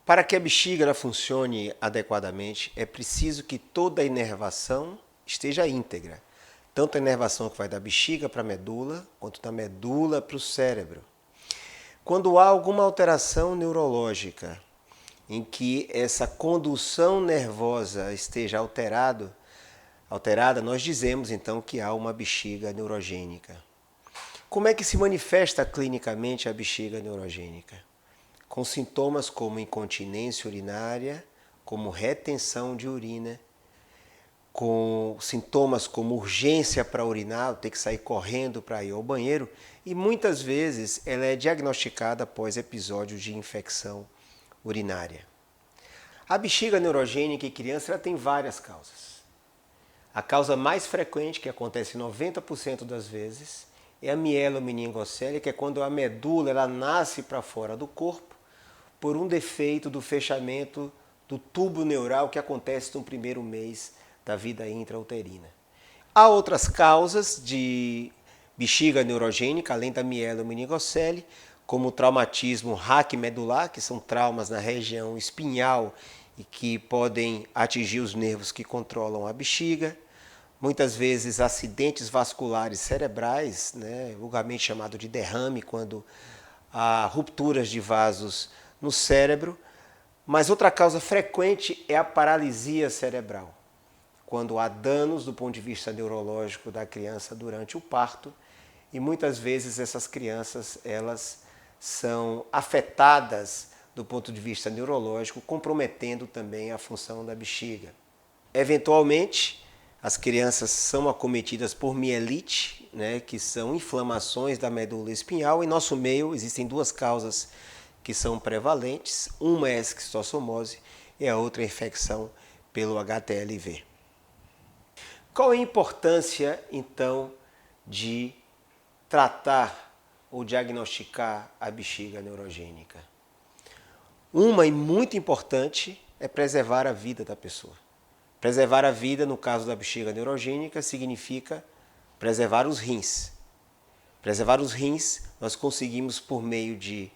Para que a bexiga ela funcione adequadamente, é preciso que toda a inervação esteja íntegra. Tanto a inervação que vai da bexiga para a medula, quanto da medula para o cérebro. Quando há alguma alteração neurológica em que essa condução nervosa esteja alterada, nós dizemos então que há uma bexiga neurogênica. Como é que se manifesta clinicamente a bexiga neurogênica? Com sintomas como incontinência urinária, como retenção de urina, com sintomas como urgência para urinar, ter que sair correndo para ir ao banheiro, e muitas vezes ela é diagnosticada após episódios de infecção urinária. A bexiga neurogênica em criança ela tem várias causas. A causa mais frequente, que acontece 90% das vezes, é a mielomeningocele, que é quando a medula ela nasce para fora do corpo por um defeito do fechamento do tubo neural que acontece no primeiro mês da vida intrauterina. Há outras causas de bexiga neurogênica, além da mielomeningocele, como o traumatismo raquimedular, que são traumas na região espinhal e que podem atingir os nervos que controlam a bexiga. Muitas vezes acidentes vasculares cerebrais, vulgarmente chamado de derrame, quando há rupturas de vasos no cérebro. Mas outra causa frequente é a paralisia cerebral, quando há danos do ponto de vista neurológico da criança durante o parto, e muitas vezes essas crianças elas são afetadas do ponto de vista neurológico, comprometendo também a função da bexiga. Eventualmente, as crianças são acometidas por mielite, que são inflamações da medula espinhal. Em nosso meio existem duas causas que são prevalentes, uma é a esquistossomose e a outra é a infecção pelo HTLV. Qual é a importância, então, de tratar ou diagnosticar a bexiga neurogênica? Uma e muito importante é preservar a vida da pessoa. Preservar a vida, no caso da bexiga neurogênica, significa preservar os rins. Preservar os rins nós conseguimos por meio de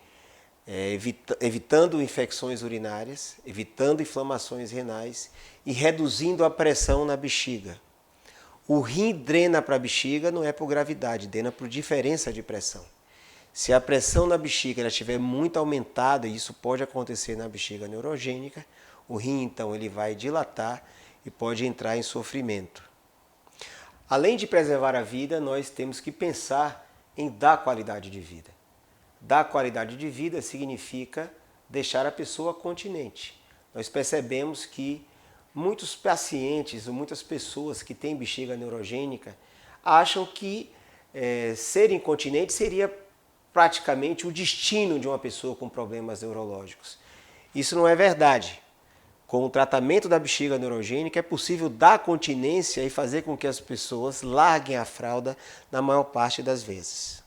evitando infecções urinárias, evitando inflamações renais e reduzindo a pressão na bexiga. O rim drena para a bexiga não é por gravidade, drena por diferença de pressão. Se a pressão na bexiga estiver muito aumentada, e isso pode acontecer na bexiga neurogênica, o rim então ele vai dilatar e pode entrar em sofrimento. Além de preservar a vida, nós temos que pensar em dar qualidade de vida. Dar qualidade de vida significa deixar a pessoa continente. Nós percebemos que muitos pacientes ou muitas pessoas que têm bexiga neurogênica acham que ser incontinente seria praticamente o destino de uma pessoa com problemas neurológicos. Isso não é verdade. Com o tratamento da bexiga neurogênica é possível dar continência e fazer com que as pessoas larguem a fralda na maior parte das vezes.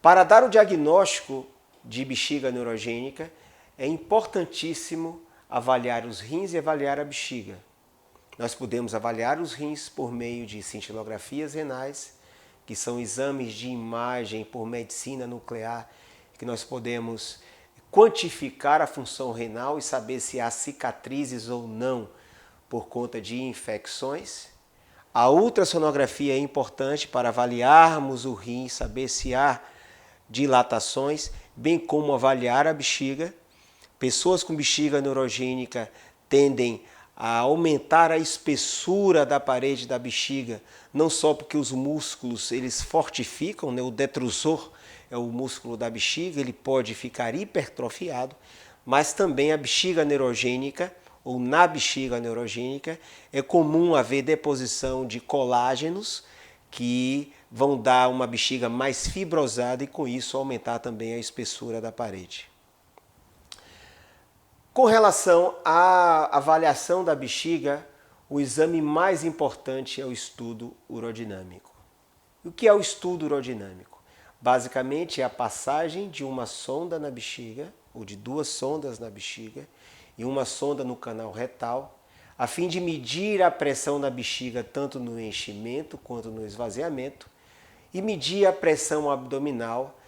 Para dar o diagnóstico de bexiga neurogênica, é importantíssimo avaliar os rins e avaliar a bexiga. Nós podemos avaliar os rins por meio de cintilografias renais, que são exames de imagem por medicina nuclear, que nós podemos quantificar a função renal e saber se há cicatrizes ou não por conta de infecções. A ultrassonografia é importante para avaliarmos o rim, saber se há dilatações, bem como avaliar a bexiga. Pessoas com bexiga neurogênica tendem a aumentar a espessura da parede da bexiga, não só porque os músculos eles fortificam, o detrusor é o músculo da bexiga, ele pode ficar hipertrofiado, mas também a bexiga neurogênica, ou na bexiga neurogênica, é comum haver deposição de colágenos que vão dar uma bexiga mais fibrosada e com isso aumentar também a espessura da parede. Com relação à avaliação da bexiga, o exame mais importante é o estudo urodinâmico. O que é o estudo urodinâmico? Basicamente é a passagem de uma sonda na bexiga, ou de duas sondas na bexiga, e uma sonda no canal retal, a fim de medir a pressão na bexiga tanto no enchimento quanto no esvaziamento, e medir a pressão abdominal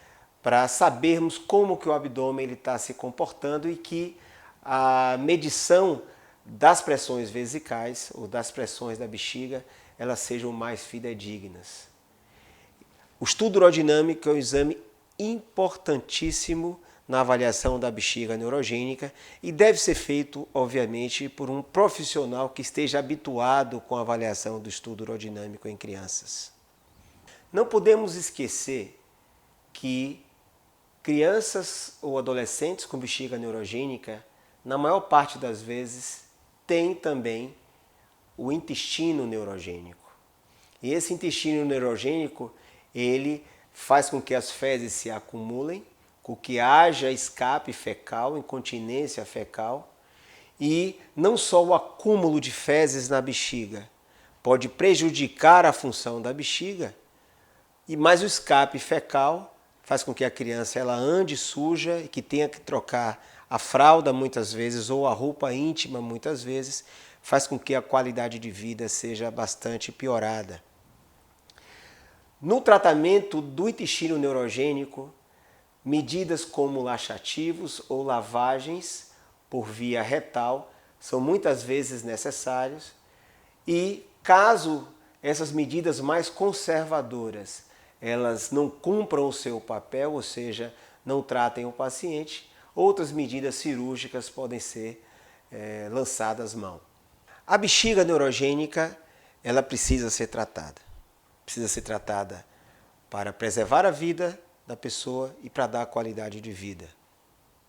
para sabermos como que o abdômen está se comportando e que a medição das pressões vesicais ou das pressões da bexiga elas sejam mais fidedignas. O estudo urodinâmico é um exame importantíssimo na avaliação da bexiga neurogênica e deve ser feito, obviamente, por um profissional que esteja habituado com a avaliação do estudo urodinâmico em crianças. Não podemos esquecer que crianças ou adolescentes com bexiga neurogênica, na maior parte das vezes, têm também o intestino neurogênico. E esse intestino neurogênico, ele faz com que as fezes se acumulem, com que haja escape fecal, incontinência fecal, e não só o acúmulo de fezes na bexiga pode prejudicar a função da bexiga, mas o escape fecal faz com que a criança ela ande suja e que tenha que trocar a fralda muitas vezes ou a roupa íntima muitas vezes, faz com que a qualidade de vida seja bastante piorada. No tratamento do intestino neurogênico, medidas como laxativos ou lavagens por via retal são muitas vezes necessários e caso essas medidas mais conservadoras elas não cumpram o seu papel, ou seja, não tratem o paciente, outras medidas cirúrgicas podem ser lançadas mão. A bexiga neurogênica ela precisa ser tratada. Precisa ser tratada para preservar a vida da pessoa e para dar qualidade de vida.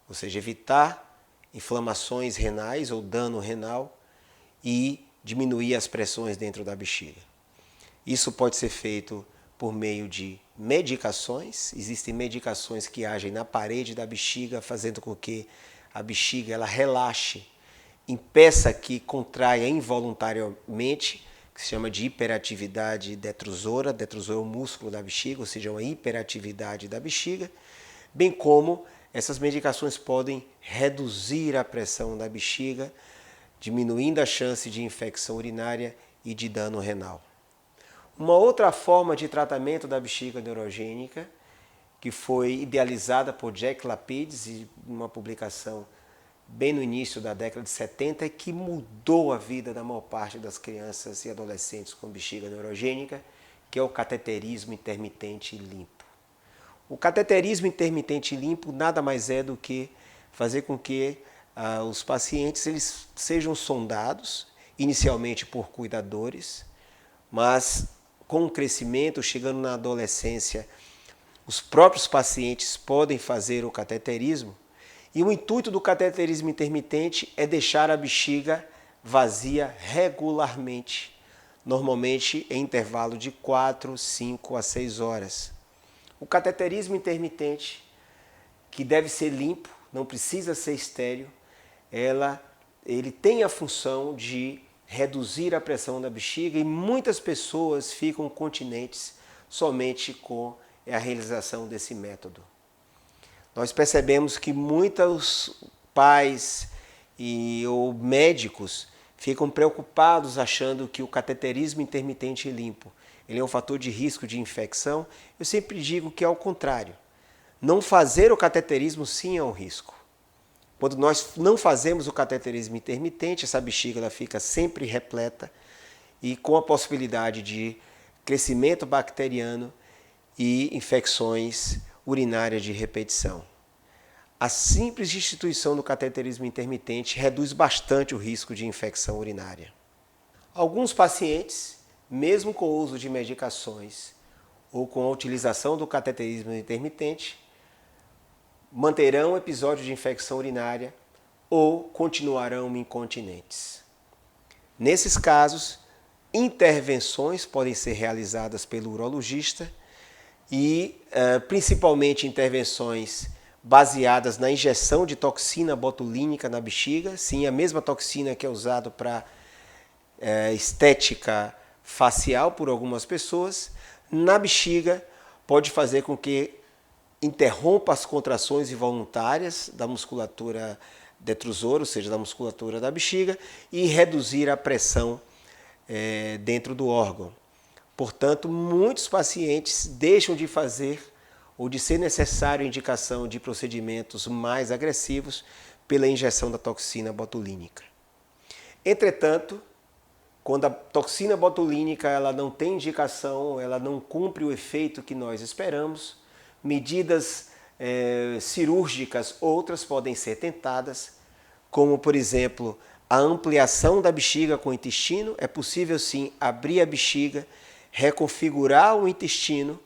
Ou seja, evitar inflamações renais ou dano renal e diminuir as pressões dentro da bexiga. Isso pode ser feito por meio de medicações. Existem medicações que agem na parede da bexiga, fazendo com que a bexiga ela relaxe, impeça que contraia involuntariamente, que se chama de hiperatividade detrusora. Detrusor é o músculo da bexiga, ou seja, uma hiperatividade da bexiga, bem como essas medicações podem reduzir a pressão da bexiga, diminuindo a chance de infecção urinária e de dano renal. Uma outra forma de tratamento da bexiga neurogênica, que foi idealizada por Jack Lapides em uma publicação bem no início da década de 70, que mudou a vida da maior parte das crianças e adolescentes com bexiga neurogênica, que é o cateterismo intermitente limpo. O cateterismo intermitente limpo nada mais é do que fazer com que os pacientes eles sejam sondados, inicialmente por cuidadores, mas com o crescimento, chegando na adolescência, os próprios pacientes podem fazer o cateterismo. E o intuito do cateterismo intermitente é deixar a bexiga vazia regularmente, normalmente em intervalo de 4, 5 a 6 horas. O cateterismo intermitente, que deve ser limpo, não precisa ser estéril, ele tem a função de reduzir a pressão da bexiga e muitas pessoas ficam continentes somente com a realização desse método. Nós percebemos que muitos pais ou médicos ficam preocupados achando que o cateterismo intermitente limpo ele é um fator de risco de infecção. Eu sempre digo que é ao contrário. Não fazer o cateterismo sim é um risco. Quando nós não fazemos o cateterismo intermitente, essa bexiga ela fica sempre repleta e com a possibilidade de crescimento bacteriano e infecções urinárias de repetição. A simples instituição do cateterismo intermitente reduz bastante o risco de infecção urinária. Alguns pacientes, mesmo com o uso de medicações ou com a utilização do cateterismo intermitente, manterão episódio de infecção urinária ou continuarão incontinentes. Nesses casos, intervenções podem ser realizadas pelo urologista e principalmente intervenções baseadas na injeção de toxina botulínica na bexiga, sim, a mesma toxina que é usada para estética facial por algumas pessoas, na bexiga pode fazer com que interrompa as contrações involuntárias da musculatura detrusora, ou seja, da musculatura da bexiga, e reduzir a pressão dentro do órgão. Portanto, muitos pacientes deixam de fazer ou de ser necessário indicação de procedimentos mais agressivos pela injeção da toxina botulínica. Entretanto, quando a toxina botulínica ela não tem indicação, ela não cumpre o efeito que nós esperamos, medidas cirúrgicas outras podem ser tentadas, como por exemplo a ampliação da bexiga com o intestino. É possível sim abrir a bexiga, reconfigurar o intestino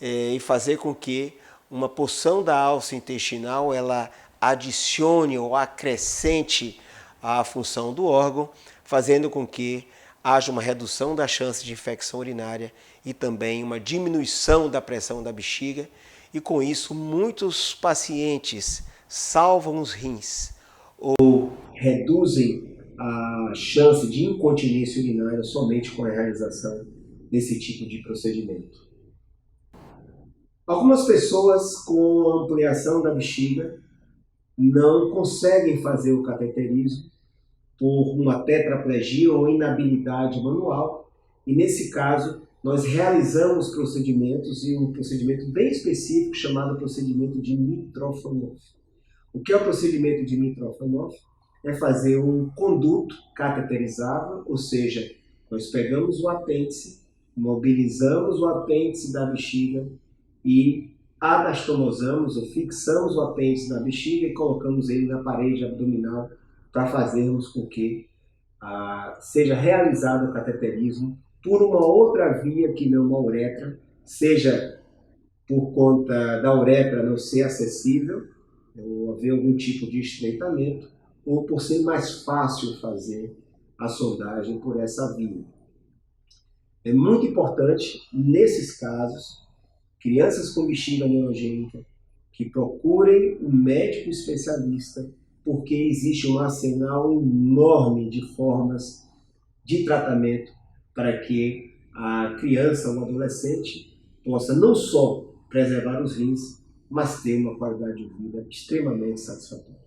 e fazer com que uma porção da alça intestinal ela adicione ou acrescente a função do órgão, fazendo com que haja uma redução da chance de infecção urinária e também uma diminuição da pressão da bexiga. E com isso, muitos pacientes salvam os rins ou reduzem a chance de incontinência urinária somente com a realização desse tipo de procedimento. Algumas pessoas com ampliação da bexiga não conseguem fazer o cateterismo por uma tetraplegia ou inabilidade manual, e nesse caso nós realizamos procedimentos, e um procedimento bem específico chamado procedimento de Mitrofanoff. O que é o procedimento de Mitrofanoff? É fazer um conduto cateterizável, ou seja, nós pegamos o apêndice, mobilizamos o apêndice da bexiga e anastomosamos ou fixamos o apêndice na bexiga e colocamos ele na parede abdominal para fazermos com que seja realizado o cateterismo por uma outra via que não uma uretra, seja por conta da uretra não ser acessível, ou haver algum tipo de estreitamento, ou por ser mais fácil fazer a sondagem por essa via. É muito importante, nesses casos, crianças com bexiga neurogênica, que procurem um médico especialista, porque existe um arsenal enorme de formas de tratamento para que a criança ou adolescente possa não só preservar os rins, mas ter uma qualidade de vida extremamente satisfatória.